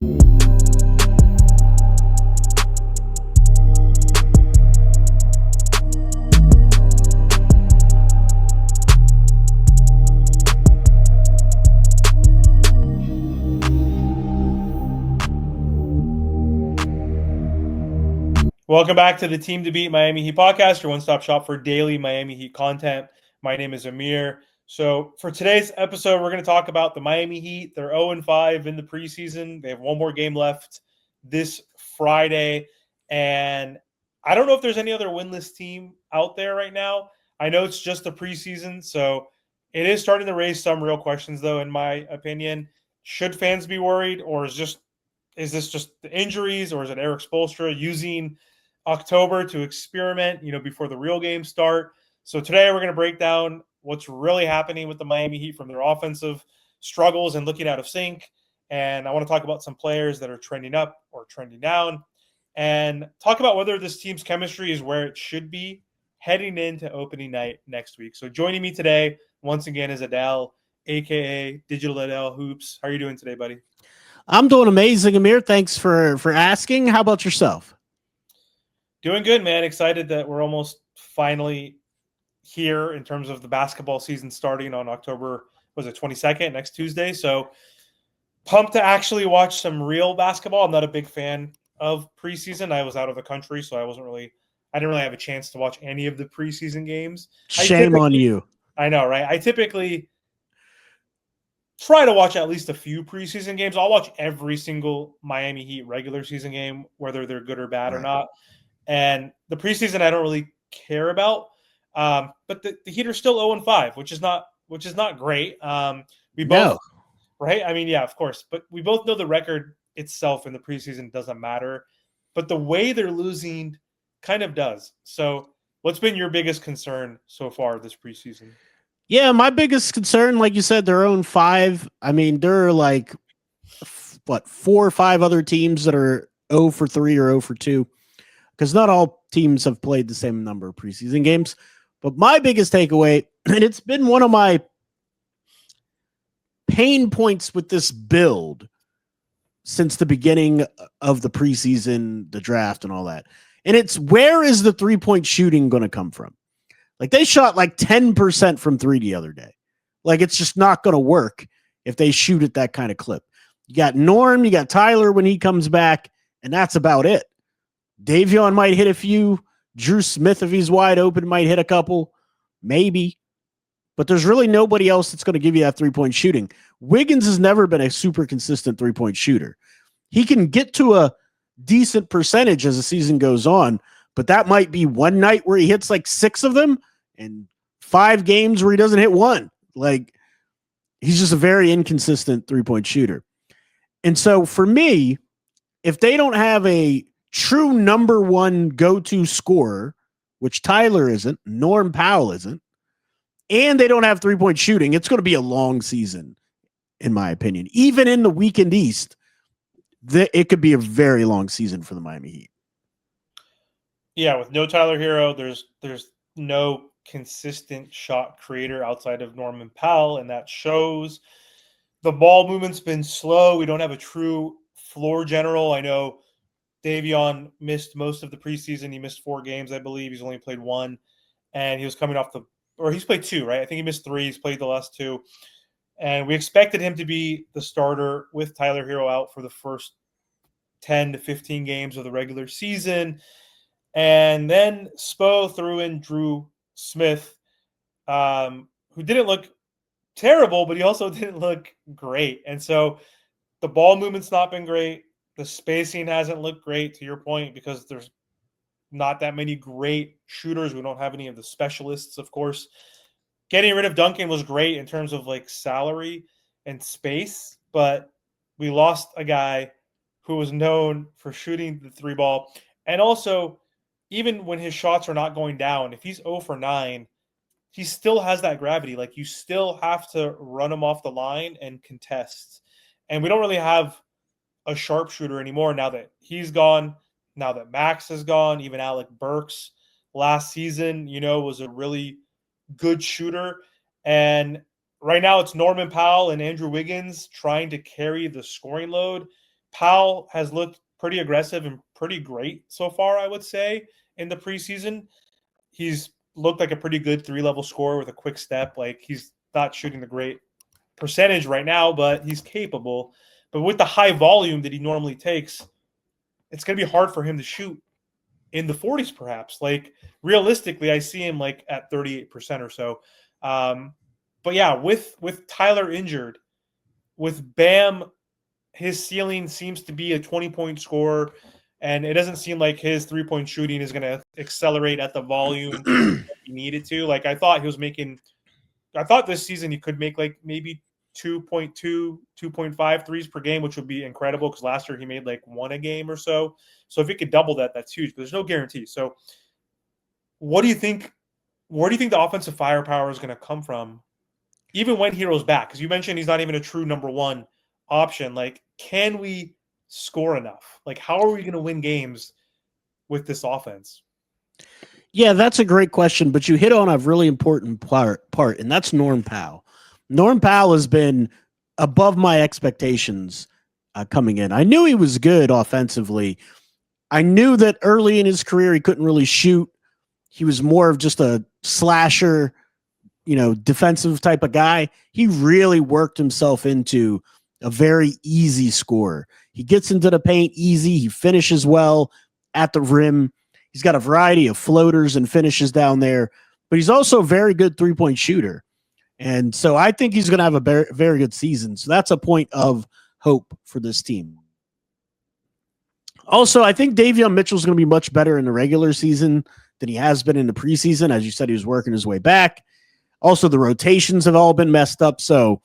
Welcome back to the Team2Beat Miami Heat Podcast, your one-stop shop for daily Miami Heat content. My name is Amir. So for today's episode, we're going to talk about the Miami Heat. They're 0-5 in the preseason. They have one more game left this Friday. And I don't know if there's any other winless team out there right now. I know it's just the preseason, so it is starting to raise some real questions, though, in my opinion. Should fans be worried, or is this just the injuries, or is it Eric Spoelstra using October to experiment, before the real games start? So today we're going to break down what's really happening with the Miami Heat from their offensive struggles and looking out of sync. And I want to talk about some players that are trending up or trending down and talk about whether this team's chemistry is where it should be heading into opening night next week. So joining me today, once again, is Adel, a.k.a. Digital Adel Hoops. How are you doing today, buddy? I'm doing amazing, Amir. Thanks for asking. How about yourself? Doing good, man. Excited that we're almost finally here in terms of the basketball season starting on October, 22nd, next Tuesday. So pumped to actually watch some real basketball. I'm not a big fan of preseason. I was out of the country, so I didn't really have a chance to watch any of the preseason games. Shame on you. I know, right? I typically try to watch at least a few preseason games. I'll watch every single Miami Heat regular season game, whether they're good or bad or not. And the preseason I don't really care about. But the Heat are still 0-5, which is not great. We both, right? I mean, yeah, of course. But we both know the record itself in the preseason doesn't matter. But the way they're losing kind of does. So what's been your biggest concern so far this preseason? Yeah, my biggest concern, like you said, they're 0-5. I mean, there are like, 4 or 5 other teams that are 0-3 or 0-2. Because not all teams have played the same number of preseason games. But my biggest takeaway, and it's been one of my pain points with this build since the beginning of the preseason, the draft, and all that. And it's, where is the three-point shooting going to come from? Like, they shot like 10% from three the other day. Like, it's just not going to work if they shoot at that kind of clip. You got Norm, you got Tyler when he comes back, and that's about it. Davion might hit a few. Drew Smith, if he's wide open, might hit a couple. Maybe. But there's really nobody else that's going to give you that three-point shooting. Wiggins has never been a super consistent three-point shooter. He can get to a decent percentage as the season goes on, but that might be one night where he hits like 6 of them and 5 games where he doesn't hit one. Like, he's just a very inconsistent three-point shooter. And so for me, if they don't have a true number one go-to scorer, which Tyler isn't, Norm Powell isn't, and they don't have three-point shooting, it's going to be a long season, in my opinion. Even in the weekend East, it could be a very long season for the Miami Heat. Yeah, with no Tyler Hero, there's no consistent shot creator outside of Norman Powell, and that shows. The ball movement's been slow. We don't have a true floor general. I know Davion missed most of the preseason. He missed 4 games, I believe. He's only played 1, and he was coming off he's played 2, right? I think he missed 3. He's played the last 2. And we expected him to be the starter with Tyler Hero out for the first 10 to 15 games of the regular season. And then Spo threw in Drew Smith, who didn't look terrible, but he also didn't look great. And so the ball movement's not been great. The spacing hasn't looked great, to your point, because there's not that many great shooters. We don't have any of the specialists, of course. Getting rid of Duncan was great in terms of like salary and space, but we lost a guy who was known for shooting the 3 ball. And also, even when his shots are not going down, if he's 0 for 9, he still has that gravity. Like, you still have to run him off the line and contest. And we don't really have a sharpshooter anymore now that he's gone, now that Max is gone. Even Alec Burks last season, was a really good shooter. And right now it's Norman Powell and Andrew Wiggins trying to carry the scoring load. Powell has looked pretty aggressive and pretty great so far, I would say, in the preseason. He's looked like a pretty good 3-level scorer with a quick step. Like, he's not shooting the great percentage right now, but he's capable. But with the high volume that he normally takes, it's going to be hard for him to shoot in the 40s, perhaps. Like, realistically, I see him like at 38% or so. But yeah, with Tyler injured, with Bam, his ceiling seems to be a 20-point scorer, and it doesn't seem like his 3-point shooting is going to accelerate at the volume he needed to. Like, I thought this season he could make like maybe 2.2, 2.5 threes per game, which would be incredible because last year he made like 1 a game or so. So if he could double that, that's huge, but there's no guarantee. So what do you think? Where do you think the offensive firepower is going to come from, even when Hero's back? Because you mentioned he's not even a true number one option. Like, can we score enough? Like, how are we going to win games with this offense? Yeah, that's a great question, but you hit on a really important part, and that's Norm Powell. Norm Powell has been above my expectations coming in. I knew he was good offensively. I knew that early in his career he couldn't really shoot. He was more of just a slasher, defensive type of guy. He really worked himself into a very easy scorer. He gets into the paint easy. He finishes well at the rim. He's got a variety of floaters and finishes down there, but he's also a very good 3-point shooter. And so I think he's going to have a very, very good season. So that's a point of hope for this team. Also, I think Davion Mitchell's going to be much better in the regular season than he has been in the preseason. As you said, he was working his way back. Also, the rotations have all been messed up. So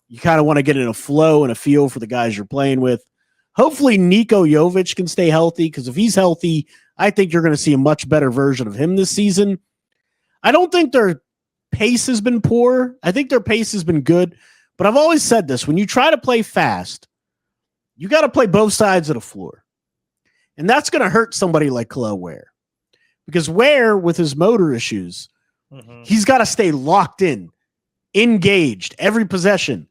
you kind of want to get in a flow and a feel for the guys you're playing with. Hopefully, Niko Jovic can stay healthy, because if he's healthy, I think you're going to see a much better version of him this season. I don't think their pace has been poor. I think their pace has been good. But I've always said this: when you try to play fast, you got to play both sides of the floor. And that's going to hurt somebody like Kel'el Ware. Because Ware, with his motor issues, he's got to stay locked in, engaged, every possession,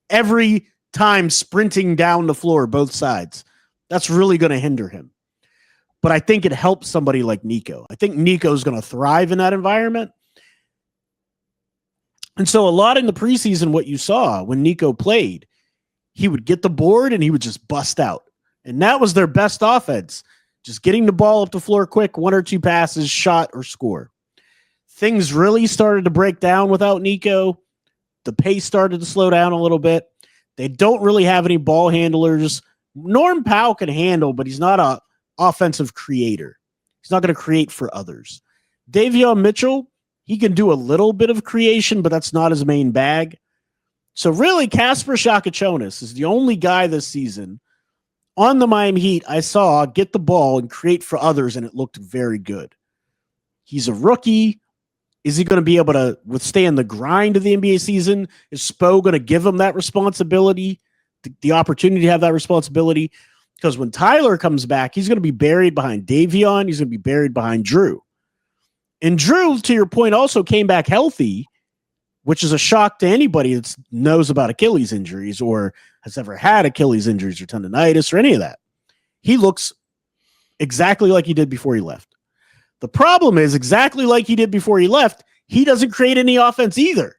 every time sprinting down the floor, both sides. That's really going to hinder him. But I think it helps somebody like Niko. I think Nico's going to thrive in that environment. And so a lot in the preseason, what you saw when Niko played, he would get the board and he would just bust out. And that was their best offense. Just getting the ball up the floor quick, 1 or 2 passes, shot, or score. Things really started to break down without Niko. The pace started to slow down a little bit. They don't really have any ball handlers. Norm Powell can handle, but he's not an offensive creator. He's not going to create for others. Davion Mitchell, he can do a little bit of creation, but that's not his main bag. So really, Kasper Shakachonis is the only guy this season on the Miami Heat I saw get the ball and create for others, and it looked very good. He's a rookie. Is he going to be able to withstand the grind of the NBA season? Is Spo going to give him that responsibility, the opportunity to have that responsibility? Because when Tyler comes back, he's going to be buried behind Davion. He's going to be buried behind Drew. And Drew, to your point, also came back healthy, which is a shock to anybody that knows about Achilles injuries or has ever had Achilles injuries or tendonitis or any of that. He looks exactly like he did before he left. The problem is, exactly like he did before he left, he doesn't create any offense either.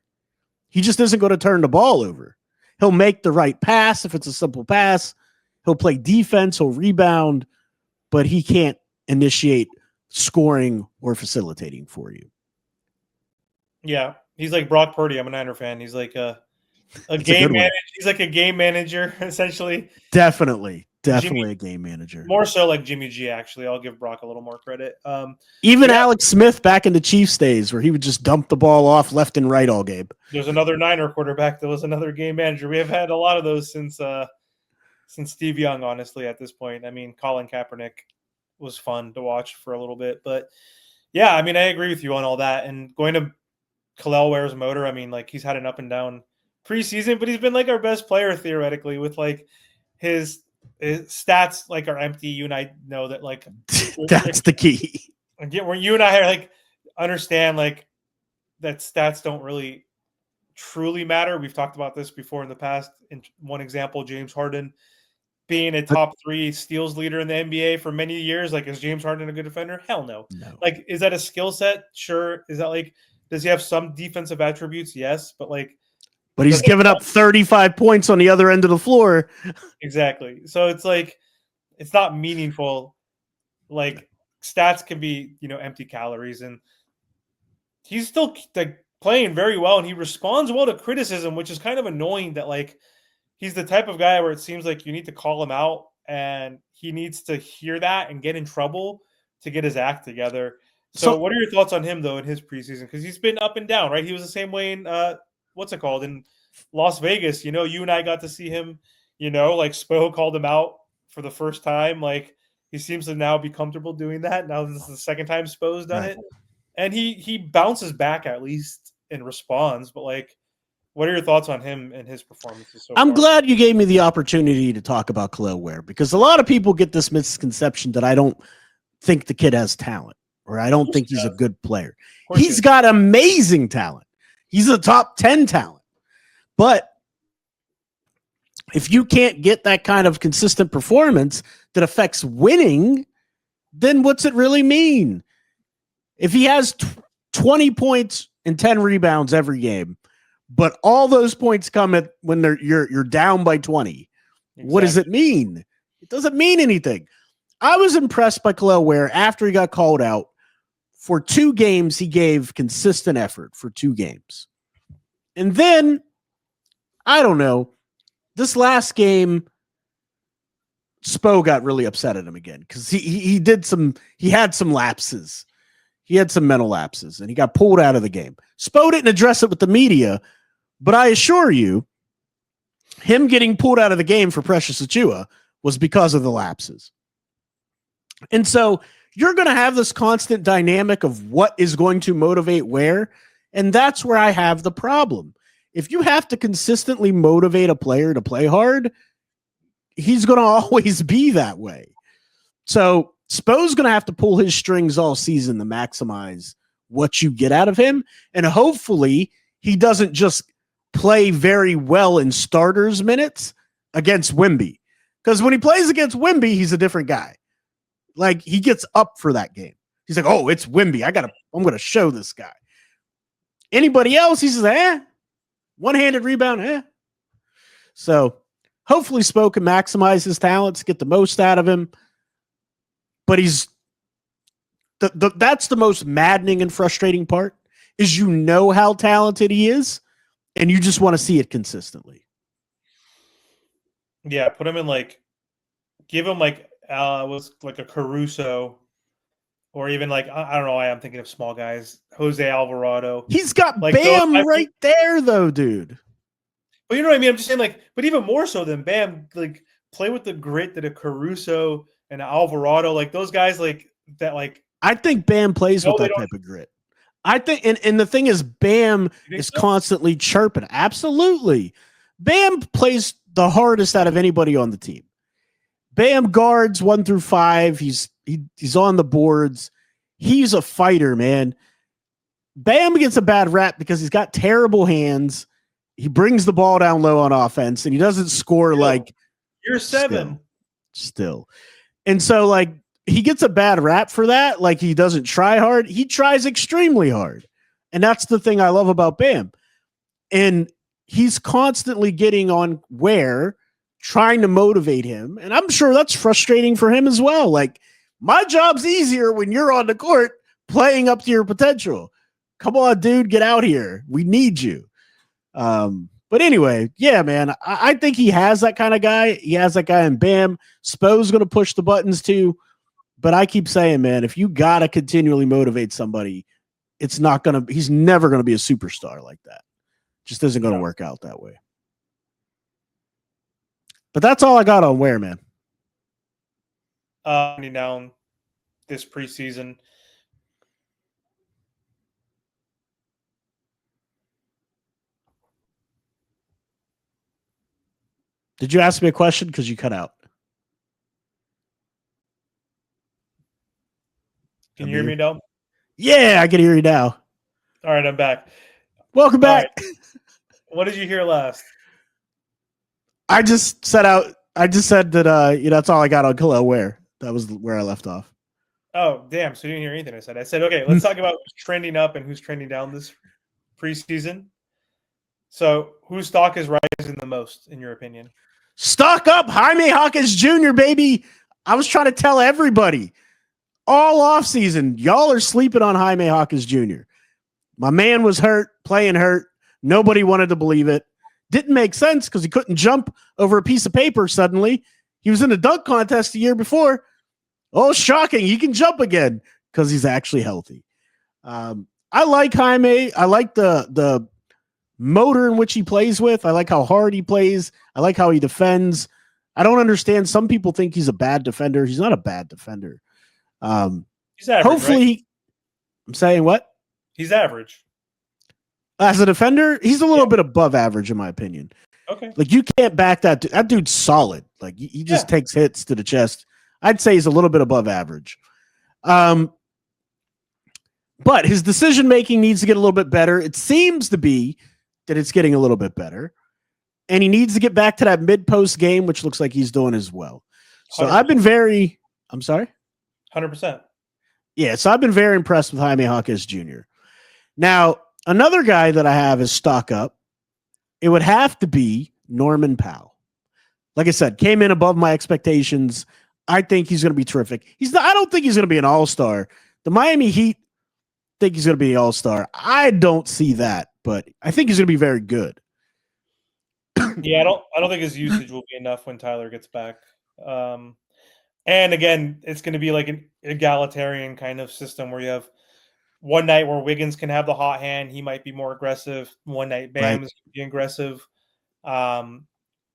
He just isn't going to turn the ball over. He'll make the right pass if it's a simple pass. He'll play defense, he'll rebound, but he can't initiate scoring or facilitating for you. Yeah, he's like Brock Purdy. I'm a Niner fan. He's like a game manager. He's like a game manager, essentially. Definitely a game manager. More so like Jimmy G, actually. I'll give Brock a little more credit. Even Alex Smith back in the Chiefs days, where he would just dump the ball off left and right all game. There's another Niner quarterback that was another game manager. We have had a lot of those since Steve Young, honestly, at this point. I mean, Colin Kaepernick was fun to watch for a little bit. But, yeah, I mean, I agree with you on all that. And going to Kel'el Ware's motor, I mean, like, he's had an up and down preseason, but he's been, like, our best player, theoretically, with, like, his stats, like, are empty. You and I know that, like, that's the key. Again, where you and I are, like, understand, like, that stats don't really truly matter. We've talked about this before in the past. In one example, James Harden, being a top 3 steals leader in the NBA for many years. Like, is James Harden a good defender? Hell no. No. Like, is that a skill set? Sure. Is that like, does he have some defensive attributes? Yes, but like, But he's given up 35 points on the other end of the floor. Exactly. So it's like, it's not meaningful. Like, stats can be, empty calories, and he's still like playing very well, and he responds well to criticism, which is kind of annoying that like he's the type of guy where it seems like you need to call him out, and he needs to hear that and get in trouble to get his act together. So what are your thoughts on him though in his preseason? Because he's been up and down, right? He was the same way in in Las Vegas. You and I got to see him. Like Spo called him out for the first time. Like, he seems to now be comfortable doing that. Now this is the second time Spo's done it. And he bounces back at least and responds. But like, what are your thoughts on him and his performances so far? I'm glad you gave me the opportunity to talk about Khalil Ware, because a lot of people get this misconception that I don't think the kid has talent, or I don't think he's a good player. He's got amazing talent. He's a top 10 talent. But if you can't get that kind of consistent performance that affects winning, then what's it really mean? If he has 20 points and 10 rebounds every game, but all those points come at when you're down by 20, what does it mean? It doesn't mean anything. I was impressed by Khalil Ware after he got called out. For 2 games, he gave consistent effort for 2 games. And then, I don't know, this last game, Spo got really upset at him again because he had some lapses. He had some mental lapses, and he got pulled out of the game. Spo didn't address it with the media, but I assure you, him getting pulled out of the game for Precious Achiuwa was because of the lapses. And so you're going to have this constant dynamic of what is going to motivate where, and that's where I have the problem. If you have to consistently motivate a player to play hard, he's going to always be that way. So Spo's going to have to pull his strings all season to maximize what you get out of him. And hopefully he doesn't just play very well in starters minutes against Wemby. Because when he plays against Wemby, he's a different guy. Like, he gets up for that game. He's like, oh, it's Wemby. I'm going to show this guy. Anybody else, he says, one-handed rebound, So hopefully Spo can maximize his talents, get the most out of him. But that's the most maddening and frustrating part, is how talented he is, and you just want to see it consistently. Yeah, put him in give him was like a Caruso, or even I don't know why I'm thinking of small guys, Jose Alvarado. He's got Bam right there though, dude. But you know what I mean? I'm just saying, but even more so than Bam, play with the grit that a Caruso and Alvarado, those guys that. I think Bam plays with that type of grit. I think, and the thing is, Bam is constantly chirping. Absolutely. Bam plays the hardest out of anybody on the team. Bam guards 1 through 5. He's on the boards. He's a fighter, man. Bam gets a bad rap because he's got terrible hands. He brings the ball down low on offense, and he doesn't score you're 7. Still. And so he gets a bad rap for that. He doesn't try hard. He tries extremely hard. And that's the thing I love about Bam. And he's constantly getting on Ware, trying to motivate him. And I'm sure that's frustrating for him as well. My job's easier when you're on the court playing up to your potential. Come on, dude, get out here. We need you. But anyway, yeah, man, I think he has that kind of guy. He has that guy in Bam. Spo's going to push the buttons too. But I keep saying, man, if you got to continually motivate somebody, he's never going to be a superstar like that. Just isn't going to work out that way. But that's all I got on Ware, man. Down this preseason. Did you ask me a question? Because you cut out. Can you hear me now? Yeah, I can hear you now. All right, I'm back. Welcome back. Right. What did you hear last? I just set out. I just said that that's all I got on Khalil Ware. That was where I left off. Oh, damn. So you didn't hear anything I said. I said, okay, let's talk about who's trending up and who's trending down this preseason. So whose stock is rising the most, in your opinion? Stock up, Jaime Hawkins Jr., baby. I was trying to tell everybody all offseason, y'all are sleeping on Jaime Hawkins Jr. My man was hurt, playing hurt. Nobody wanted to believe it. Didn't make sense because he couldn't jump over a piece of paper suddenly. He was in a dunk contest the year before. Oh, shocking. He can jump again because he's actually healthy. I like Jaime. I like the motor in which he plays with. I like how hard he plays. I like how he defends. I don't understand. Some people think he's a bad defender. He's not a bad defender. He's average, hopefully, right? I'm saying what? He's average. As a defender, he's a little bit above average, in my opinion. Okay. Like, you can't back that. That dude's solid. Like, he just takes hits to the chest. I'd say he's a little bit above average. But his decision-making needs to get a little bit better. It seems to be that it's getting a little bit better. And he needs to get back to that mid-post game, which looks like he's doing as well. So 100%. I've been I'm sorry? 100%. Yeah, so I've been very impressed with Jaime Hawkins Jr. Now, another guy that I have is stock up. It would have to be Norman Powell. Like I said, came in above my expectations. I think he's going to be terrific. I don't think he's going to be an all-star. The Miami Heat think he's going to be an all-star. I don't see that, but I think he's going to be very good. Yeah, I don't think his usage will be enough when Tyler gets back. And again, it's going to be like an egalitarian kind of system where you have one night where Wiggins can have the hot hand. He might be more aggressive. One night Bam is going to be aggressive.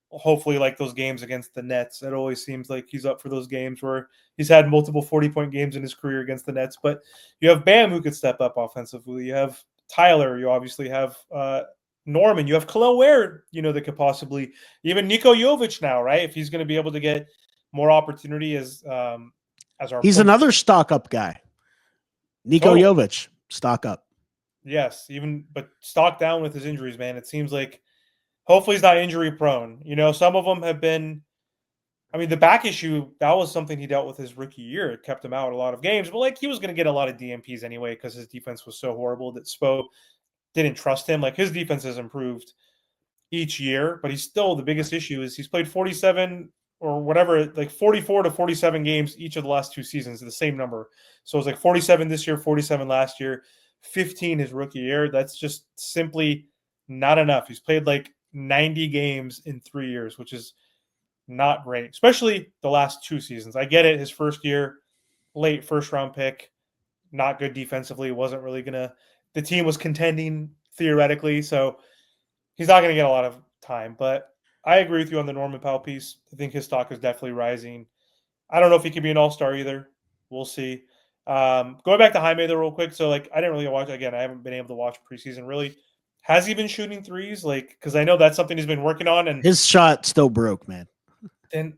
Hopefully, like those games against the Nets, it always seems like he's up for those games where he's had multiple 40-point games in his career against the Nets. But you have Bam who could step up offensively. You have Tyler. You obviously have Norman. You have Khalil Ware, that could possibly even Niko Jovic now, right? If he's going to be able to get more opportunity as our he's another stock up guy. Niko Jovic, stock up. Yes, but stock down with his injuries, man. It seems like hopefully he's not injury prone. Some of them have been. I mean, the back issue, that was something he dealt with his rookie year. It kept him out a lot of games, but like he was going to get a lot of DMPs anyway because his defense was so horrible that Spo didn't trust him. Like his defense has improved each year, but he's still the biggest issue is he's played 47 or whatever, like 44 to 47 games each of the last 2 seasons, the same number. So it was like 47 this year, 47 last year, 15 his rookie year. That's just simply not enough. He's played like 90 games in 3 years, which is not great, especially the last 2 seasons. I get it. His first year, late first round pick, not good defensively. Wasn't really the team was contending theoretically. So he's not going to get a lot of time, but I agree with you on the Norman Powell piece. I think his stock is definitely rising. I don't know if he could be an all-star either. We'll see. Going back to Jaime though real quick. So like, I didn't really watch, again, I haven't been able to watch preseason really. Has he been shooting threes? Like, cause I know that's something he's been working on and his shot still broke, man. Then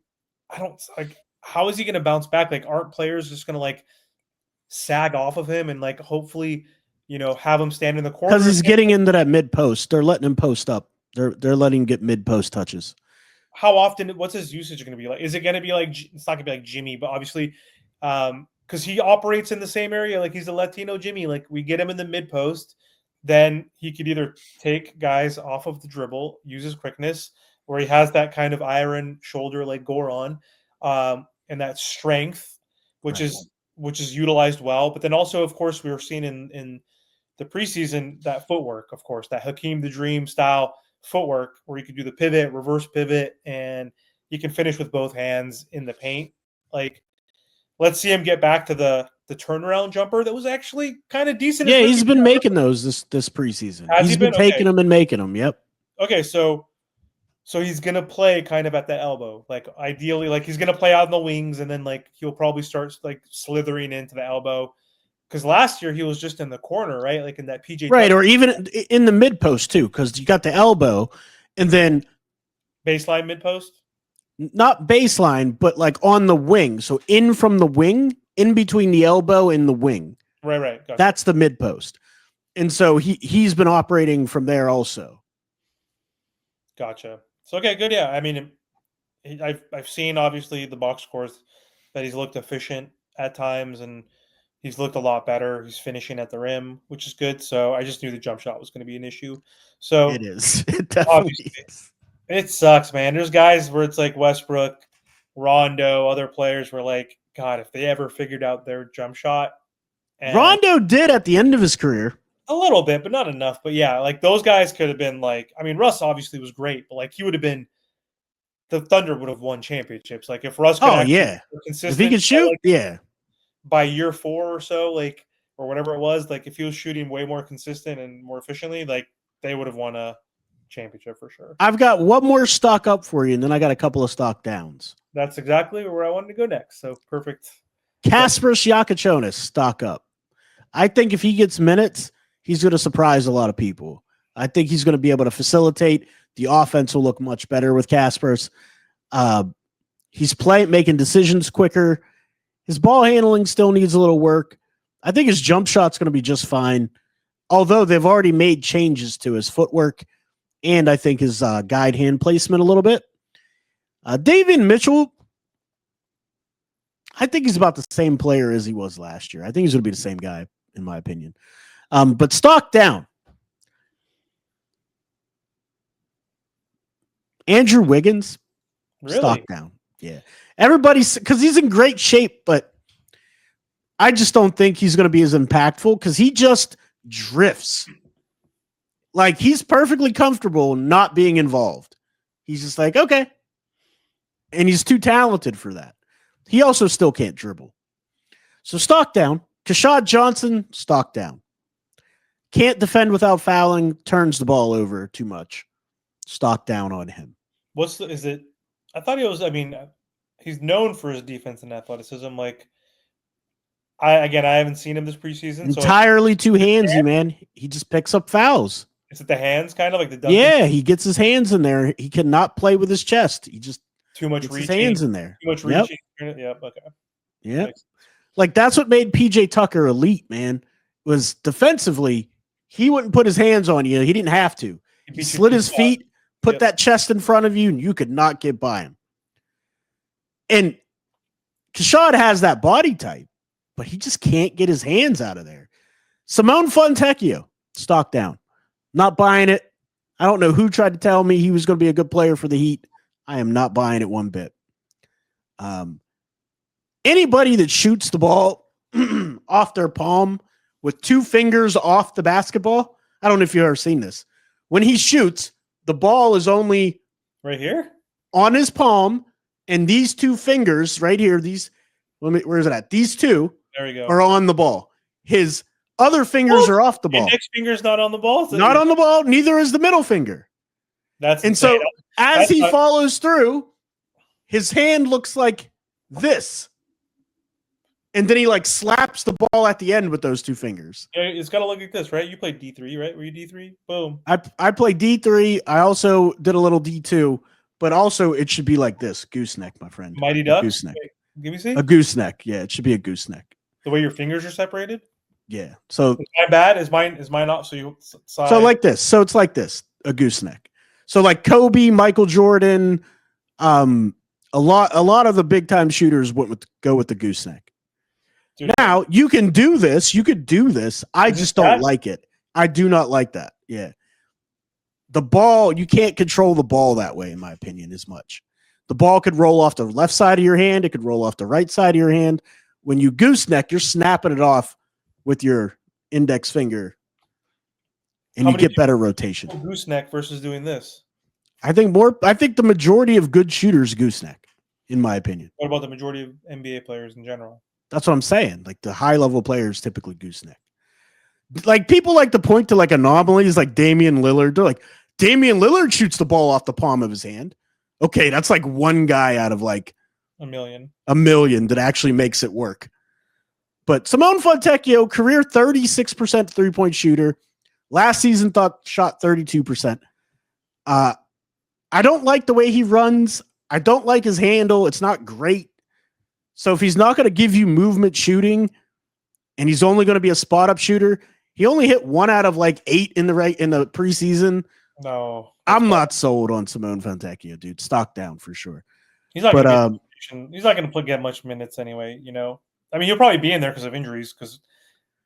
I don't like, how is he going to bounce back? Like, aren't players just going to like sag off of him and like, hopefully, have him stand in the corner? Cause he's getting into that mid post. They're letting him post up. They're letting him get mid post touches. How often? What's his usage going to be like? Is it going to be like? It's not going to be like Jimmy, but obviously, because he operates in the same area. Like he's a Latino Jimmy. Like we get him in the mid post, then he could either take guys off of the dribble, use his quickness, where he has that kind of iron shoulder like Goran, and that strength, which is utilized well. But then also, of course, we were seeing in the preseason that footwork, of course, that Hakeem the Dream style footwork where you could do the pivot, reverse pivot, and you can finish with both hands in the paint. Like, let's see him get back to the turnaround jumper that was actually kind of decent. Yeah, he's been making those this preseason. He's been taking them and making them. Yep. Okay, so he's gonna play kind of at the elbow. Like ideally, like he's gonna play out in the wings, and then like he'll probably start like slithering into the elbow. Because last year he was just in the corner, right? Like in that PJ. Right, or even in the mid post too, because you got the elbow, and then baseline mid post. Not baseline, but like on the wing. So in from the wing, in between the elbow and the wing. Right. Gotcha. That's the mid post. And so he's been operating from there also. Gotcha. So okay, good. Yeah, I mean, I've seen obviously the box scores that he's looked efficient at times, and he's looked a lot better. He's finishing at the rim, which is good. So I just knew the jump shot was going to be an issue. It So is. It definitely obviously, is. it sucks, man. There's guys where it's like Westbrook, Rondo, other players were like, God, if they ever figured out their jump shot, and Rondo did at the end of his career. a little bit, but not enough. But yeah, like those guys could have been like, I mean, Russ obviously was great, but like he would have been, the Thunder would have won championships. Like if Russ could Oh, actually yeah. be If consistent, he could shoot, like, yeah. by year 4 or so, like, or whatever it was, like if he was shooting way more consistent and more efficiently, like they would have won a championship for sure. I've got one more stock up for you, and then I got a couple of stock downs. That's exactly where I wanted to go next. So perfect. Kasparas Siakachonis, stock up. I think if he gets minutes, he's going to surprise a lot of people. I think he's going to be able to facilitate. The offense will look much better with Kasparas. He's making decisions quicker. His ball handling still needs a little work. I think his jump shot's going to be just fine, although they've already made changes to his footwork and I think his guide hand placement a little bit. Davion Mitchell, I think he's about the same player as he was last year. I think he's going to be the same guy, in my opinion. But stock down. Andrew Wiggins, Really? stock down. Yeah. Everybody's, because he's in great shape, but I just don't think he's going to be as impactful because he just drifts. Like, he's perfectly comfortable not being involved. He's just like, okay. And he's too talented for that. He also still can't dribble. So stock down. Kashad Johnson, stock down. Can't defend without fouling, turns the ball over too much. Stock down on him. I thought he was, I mean, he's known for his defense and athleticism. Like, I haven't seen him this preseason. Entirely too handsy, man. He just picks up fouls. Is it the hands, kind of like the Duncan? Yeah, he gets his hands in there. He cannot play with his chest. He just too much gets reaching. his hands in there. Too much reaching. Yep. Okay. Yeah. Like, that's what made PJ Tucker elite, man. Was defensively, he wouldn't put his hands on you. He didn't have to. He slid his feet, put that chest in front of you, and you could not get by him. And Kashad has that body type, but he just can't get his hands out of there. Simone Fontecchio, stock down. Not buying it. I don't know who tried to tell me he was going to be a good player for the Heat. I am not buying it one bit. Anybody that shoots the ball off their palm with 2 fingers off the basketball, I don't know if you've ever seen this. When he shoots, the ball is only right here on his palm, and these 2 fingers right here, where is it at? These 2 there we go. Are on the ball. His other fingers are off the ball. Index finger's not on the ball. So not on the ball. Neither is the middle finger. That's and insane. So as he follows through, his hand looks like this. And then he like slaps the ball at the end with those 2 fingers. Yeah, it's got to look like this, right? You played D3, right? Were you D3? Boom. I played D3. I also did a little D2, but also it should be like this. Gooseneck, my friend. Mighty Ducks? Gooseneck. Wait, give me see. A gooseneck. Yeah, it should be a gooseneck. The way your fingers are separated? Yeah. So is mine bad? Is mine off? So you side. So like this. So it's like this, a gooseneck. So like Kobe, Michael Jordan, a lot of the big time shooters go with the gooseneck. Dude, now you can do this. You could do this. I just don't like it. I do not like that. Yeah. The ball, you can't control the ball that way, in my opinion, as much. The ball could roll off the left side of your hand. It could roll off the right side of your hand. When you gooseneck, you're snapping it off with your index finger, and you get better rotation. Gooseneck versus doing this. I think the majority of good shooters gooseneck, in my opinion. What about the majority of NBA players in general? That's what I'm saying. Like the high level players typically gooseneck. Like people like to point to like anomalies like Damian Lillard. They're like, Damian Lillard shoots the ball off the palm of his hand. Okay, that's like one guy out of like a million that actually makes it work. But Simone Fontecchio, career 36% 3-point shooter. Last season shot 32%. I don't like the way he runs. I don't like his handle. It's not great. So if he's not going to give you movement shooting and he's only going to be a spot up shooter, he only hit 1 out of like 8 in the preseason. No. I'm not sold on Simone Fontecchio, dude. Stock down for sure. He's not But going to get much minutes anyway. I mean, he'll probably be in there because of injuries. Because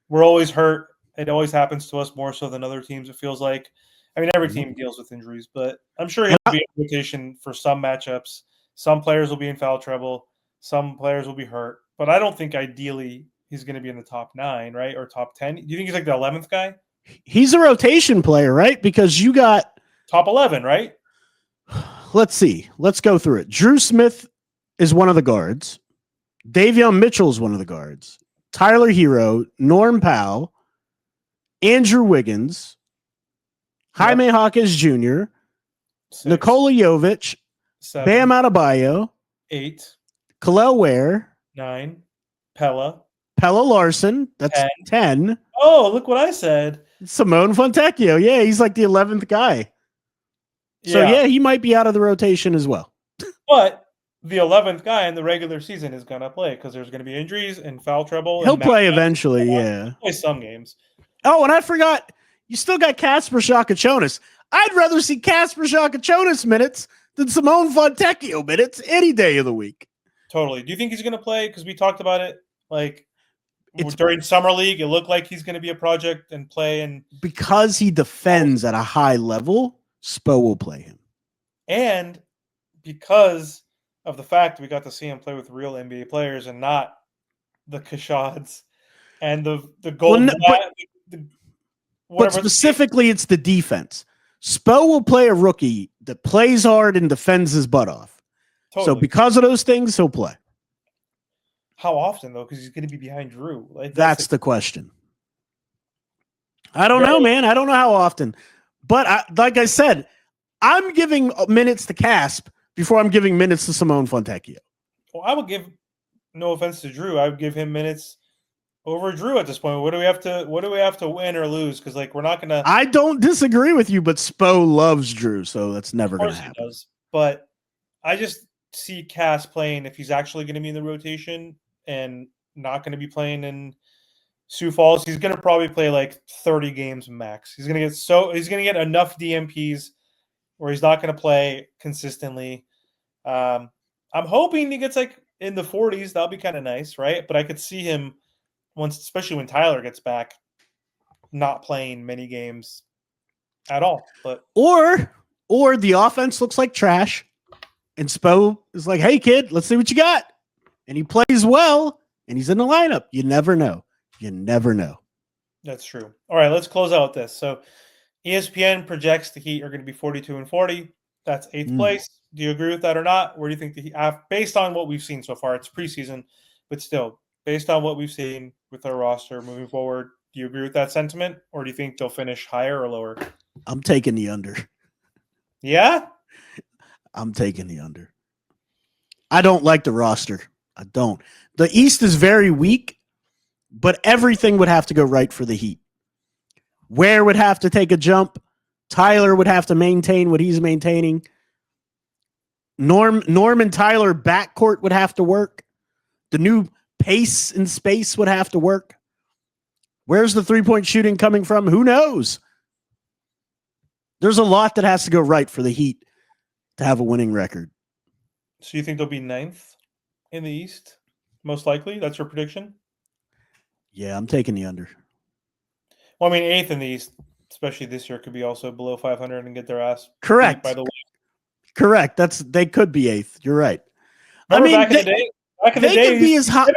we're always hurt. It always happens to us more so than other teams. It feels like. I mean, every team deals with injuries, but I'm sure he'll be in rotation for some matchups. Some players will be in foul trouble. Some players will be hurt. But I don't think ideally he's going to be in the top 9, right, or top 10. Do you think he's like the 11th guy? He's a rotation player, right? Because you got top 11, right? Let's see. Let's go through it. Drew Smith is one of the guards. Davion Mitchell is one of the guards. Tyler Hero, Norm Powell, Andrew Wiggins, Jaime Jaquez Jr., 6, Nikola Jovic, 7, Bam Adebayo, 8, Kalel Ware, 9, Pella Larson. That's 10. Oh, look what I said. Simone Fontecchio. Yeah, he's like the 11th guy. So, yeah, he might be out of the rotation as well. But the 11th guy in the regular season is going to play because there's going to be injuries and foul trouble. He'll play eventually, yeah. He'll play some games. Oh, and I forgot, you still got Kasper Shakachonis. I'd rather see Kasper Shakachonis minutes than Simone Fontecchio minutes any day of the week. Totally. Do you think he's going to play? Because we talked about it, during Summer League, it looked like he's going to be a project and play. And because he defends at a high level, Spo will play him. And because of the fact we got to see him play with real NBA players and not the Kashads and the gold. But specifically, it's the defense. Spo will play a rookie that plays hard and defends his butt off. Totally. So because of those things, he'll play. How often, though? Because he's going to be behind Drew. That's the question. I don't know, man. I don't know how often. But like I said, I'm giving minutes to Casp before I'm giving minutes to Simone Fontecchio. Well, I would give, no offense to Drew, I would give him minutes over Drew at this point. What do we have to win or lose? Because we're not going to. I don't disagree with you, but Spo loves Drew, so that's never going to happen. He does. But I just see Cass playing if he's actually going to be in the rotation and not going to be playing in Sioux Falls. He's going to probably play 30 games max. He's going to get enough DMPs where he's not going to play consistently. I'm hoping he gets in the 40s. That'll be kind of nice, right? But I could see him especially when Tyler gets back, not playing many games at all. But or the offense looks like trash, and Spo is like, "Hey, kid, let's see what you got," and he plays well, and he's in the lineup. You never know. You never know. That's true. All right, let's close out this. So ESPN projects the Heat are going to be 42-40. That's 8th place. Do you agree with that or not? Where do you think the Heat, based on what we've seen so far, it's preseason, but still, based on what we've seen with our roster moving forward, do you agree with that sentiment, or do you think they'll finish higher or lower? I'm taking the under. Yeah? I'm taking the under. I don't like the roster. I don't. The East is very weak, but everything would have to go right for the Heat. Ware would have to take a jump. Tyler would have to maintain what he's maintaining. Norm and Tyler backcourt would have to work. The new pace and space would have to work. Where's the three-point shooting coming from? Who knows? There's a lot that has to go right for the Heat to have a winning record. So you think they'll be 9th in the East? Most likely? That's your prediction? Yeah, I'm taking the under. Well, I mean, 8th in the East, especially this year, could be also below 500 and get their ass correct. By the way. Correct. They could be 8th. You're right. Remember back in the day? They could be as high.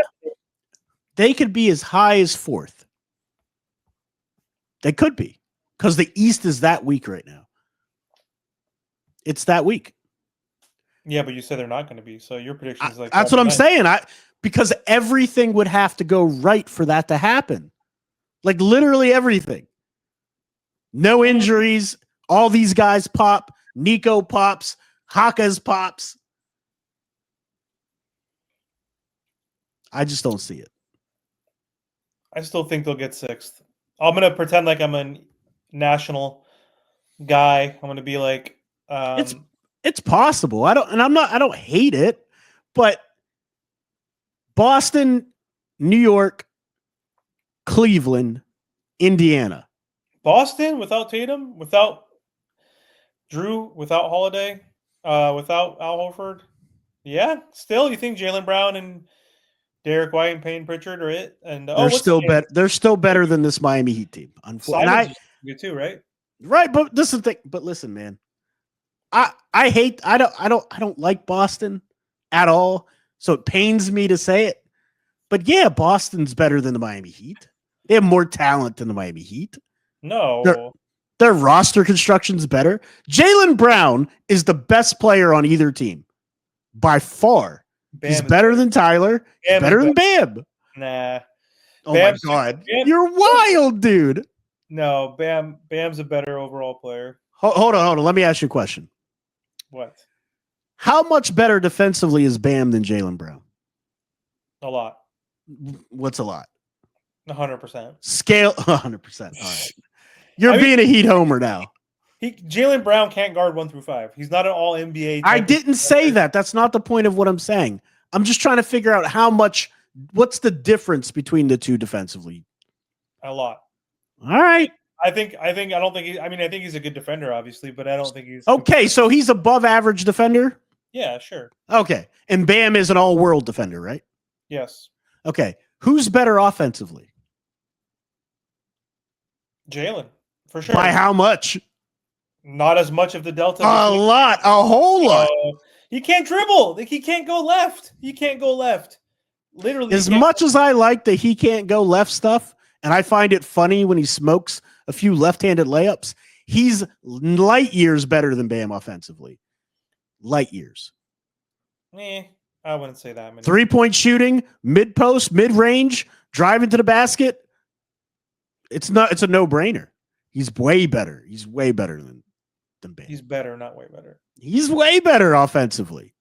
They could be as high as 4th. They could be, because the East is that weak right now. It's that weak. Yeah, but you said they're not going to be. So your prediction is that's what I'm saying. Because everything would have to go right for that to happen. Literally everything. No injuries. All these guys pop. Nico pops. Haka's pops. I just don't see it. I still think they'll get 6th. I'm going to pretend like I'm a national guy. I'm going to be like... It's possible. I don't hate it, but Boston, New York, Cleveland, Indiana. Boston without Tatum, without Drew, without Holiday, without Al Horford. Yeah, still, you think Jaylen Brown and Derek White and Payne Pritchard are it? And They're what's still his name? better. They're still better than this Miami Heat team. Simons Unfortunately, is good too, right? right? But this is the thing. But listen, man, I hate. I don't like Boston at all. So it pains me to say it. But yeah, Boston's better than the Miami Heat. They have more talent than the Miami Heat. Their No, their roster construction's better. Jaylen Brown is the best player on either team by far. He's Bam is better than Tyler. He's Bam is better than better. Bam. Nah, Oh my Bam's God. Bam, You're wild, dude. no, Bam's a better overall player. Hold on. Let me ask you a question. What? How much better defensively is Bam than Jaylen Brown? A lot. What's a lot? 100%. Scale 100%. All right. You're being a Heat homer now. Jaylen Brown can't guard 1 through 5. He's not an all NBA. I didn't say that. That's not the point of what I'm saying. I'm just trying to figure out what's the difference between the two defensively? A lot. All right. I think I think he's a good defender, obviously, but I don't think he's okay. So he's above average defender. Yeah, sure. Okay, and Bam is an all-world defender, right? Yes. Okay, who's better offensively? Jaylen, for sure. By how much? Not as much of the delta. A lot, a whole lot. He can't dribble. He can't go left. He can't go left. Literally. As much as I like that he can't go left stuff, and I find it funny when he smokes a few left-handed layups, he's light years better than Bam offensively. Light years. I wouldn't say that many. 3-point shooting, mid-post, mid-range, driving to the basket. It's a no-brainer. He's way better. He's way better than Bam. He's better, not way better. He's way better offensively.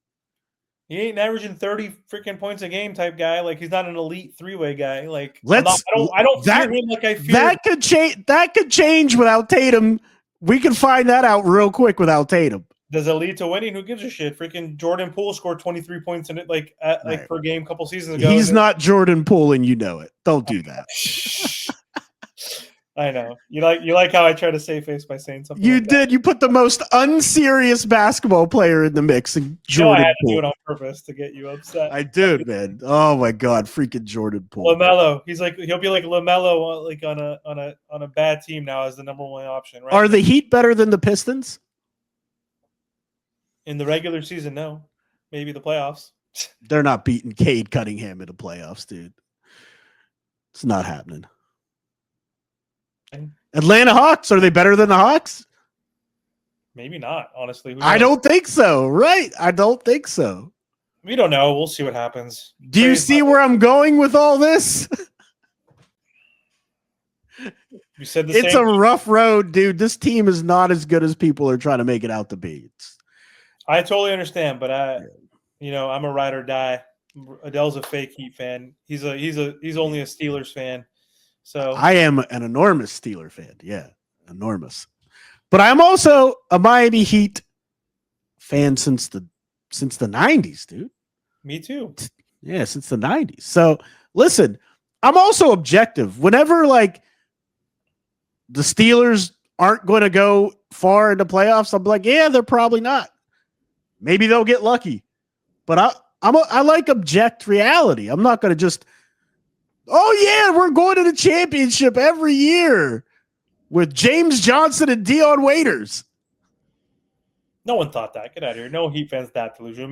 He ain't averaging 30 freaking points a game type guy. Like, he's not an elite three-way guy. Like, I don't fear him like I fear. That could change. That could change without Tatum. We can find that out real quick without Tatum. Does it lead to winning? Who gives a shit? Freaking Jordan Poole scored 23 points in it, like per game a couple seasons ago. He's not Jordan Poole, and you know it. Don't do that. I know. You like how I try to save face by saying something. You like did. That. You put the most unserious basketball player in the mix, and Jordan I had to Poole. do it on purpose to get you upset. I did, man. Oh my God, freaking Jordan Poole. LaMelo. He'll be like LaMelo, like on a bad team now as the number one option. Right? Are the Heat better than the Pistons? In the regular season, no. Maybe the playoffs. They're not beating Cade Cunningham in the playoffs, dude. It's not happening. Atlanta Hawks, are they better than the Hawks? Maybe not, honestly. I don't think so. Right. I don't think so. We don't know. We'll see what happens. Do you see where I'm going with all this? You said it's a rough road, dude. This team is not as good as people are trying to make it out to be. I totally understand, but I'm a ride or die. Adele's a fake Heat fan. He's only a Steelers fan. So I am an enormous Steeler fan. Yeah, enormous. But I'm also a Miami Heat fan since the 90s, dude. Me too. Yeah, since the 90s. So listen, I'm also objective. Whenever like the Steelers aren't going to go far into playoffs, I'm like, yeah, they're probably not. Maybe they'll get lucky. But I like object reality. I'm not going to just, oh yeah, we're going to the championship every year with James Johnson and Dion Waiters. No one thought that. Get out of here. No Heat fans that delusional.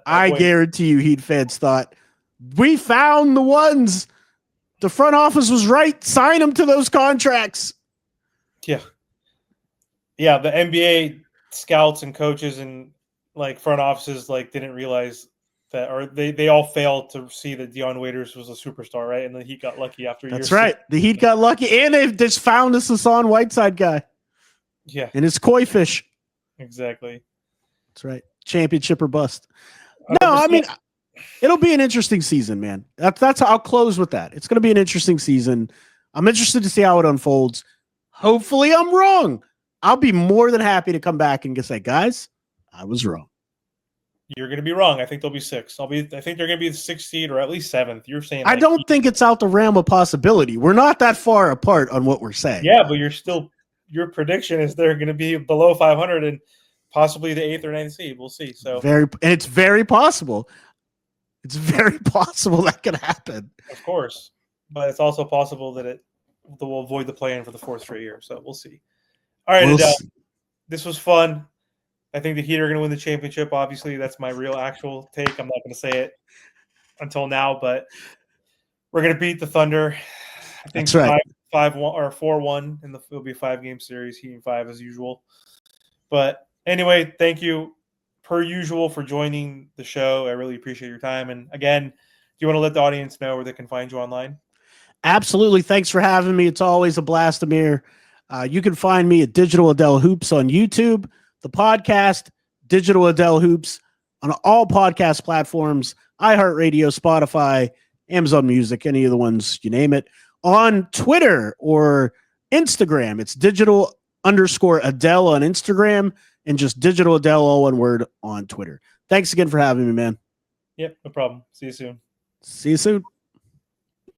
I guarantee you Heat fans thought, we found the ones. The front office was right. Sign them to those contracts. Yeah. Yeah, the NBA scouts and coaches and like front offices like didn't realize that, or they all failed to see that Dion Waiters was a superstar, right? And the Heat got lucky after years. That's right. The Heat got lucky, and they've just found this Hassan Whiteside guy. Yeah. And it's koi fish. Exactly. That's right. Championship or bust. No, I mean, it'll be an interesting season, man. That's I'll close with that. It's going to be an interesting season. I'm interested to see how it unfolds. Hopefully I'm wrong. I'll be more than happy to come back and say, guys, I was wrong. You're going to be wrong. I think they'll be 6. I think they're going to be the 6th seed or at least 7th. You're saying I don't think it's out the realm of possibility. We're not that far apart on what we're saying. Yeah, but your prediction is they're going to be below 500 and possibly the 8th or 9th seed. We'll see. So it's very possible. It's very possible that could happen. Of course, but it's also possible that we'll avoid the play-in for the 4th straight year. So we'll see. All right, Adel, this was fun. I think the Heat are going to win the championship. Obviously, that's my real actual take. I'm not going to say it until now, but we're going to beat the Thunder. I think that's right. 5-1 or 4-1, and it'll be a 5-game series. Heat in 5 as usual. But anyway, thank you per usual for joining the show. I really appreciate your time. And again, do you want to let the audience know where they can find you online? Absolutely. Thanks for having me. It's always a blast, Amir. You can find me at Digital Adel Hoops on YouTube, the podcast, Digital Adel Hoops on all podcast platforms, iHeartRadio, Spotify, Amazon Music, any of the ones, you name it. On Twitter or Instagram, it's Digital_Adel on Instagram and just Digital Adel, all one word, on Twitter. Thanks again for having me, man. Yep, no problem. See you soon. See you soon.